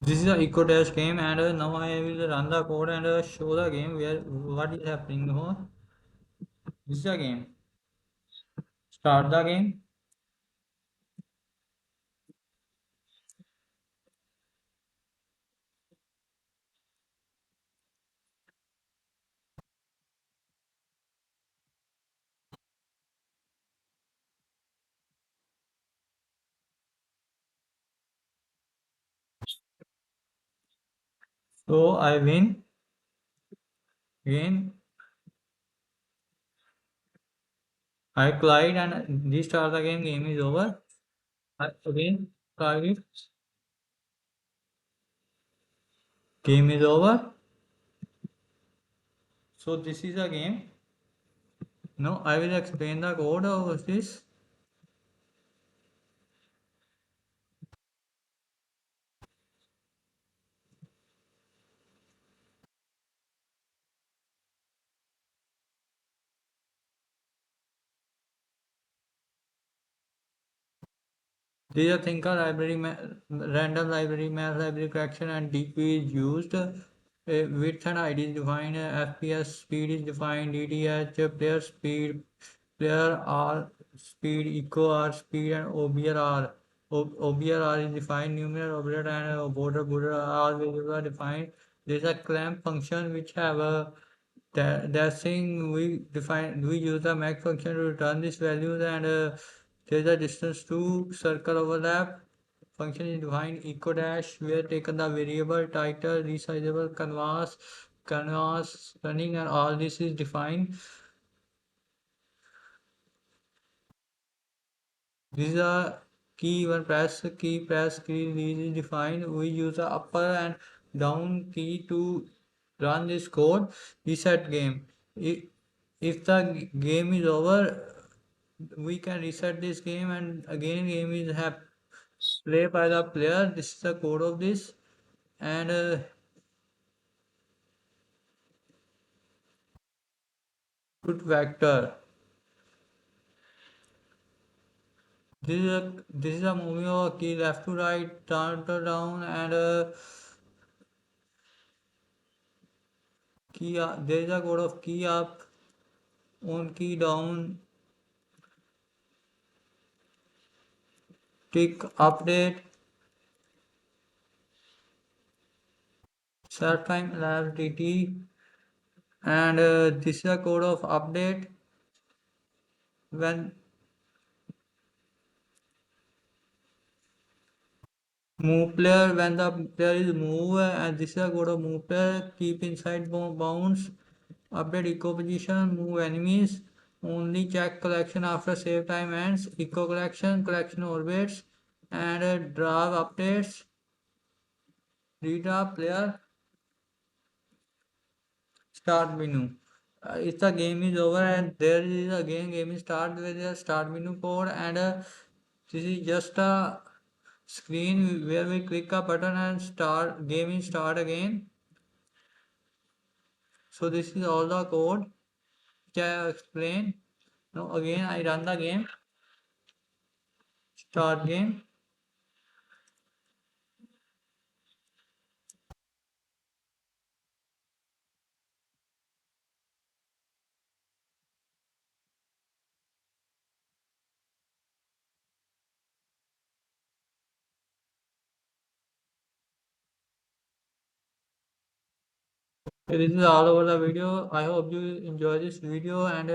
This is a eco dash game, and now I will run the code and show the game where what is happening. No? This is a game. Start the game. So I win. Again, I collide and restart the game. Game is over. I again try. Game is over. So this is a game. Now I will explain the code of this. These are thinker library, random library, math library, correction, and DP is used. Width and ID is defined. FPS speed is defined. DTH player speed, player R speed, echo R speed, and OBR R. OBR R is defined. Numeral operator and border R variables are defined. There is a clamp function which have a that thing we use the max function to return these values, and there is a distance to circle overlap function is defined echo dash where taken the variable title resizable canvas running, and all this is defined. This is a key when press key these is defined. We use the upper and down key to run this code. Reset game. If the game is over, we can reset this game, and again game is have play by the player. This is the code of this, and put vector. This is a movie of key left to right, down to down, and key up. There is a code of key up, on key down, tick update, set time elapsed dt, and this is a code of update when move player when the player is move, and this is a code of move player keep inside bounds, update eco position, move enemies, only check collection after save time ends, eco collection orbits, and draw updates, redraw player, start menu. If the game is over and there is again game is start with a start menu code, and this is just a screen where we click a button and start game is start again. So this is all the code which I have explained. Now again I run the game, start game. This is all over the video. I hope you enjoy this video, and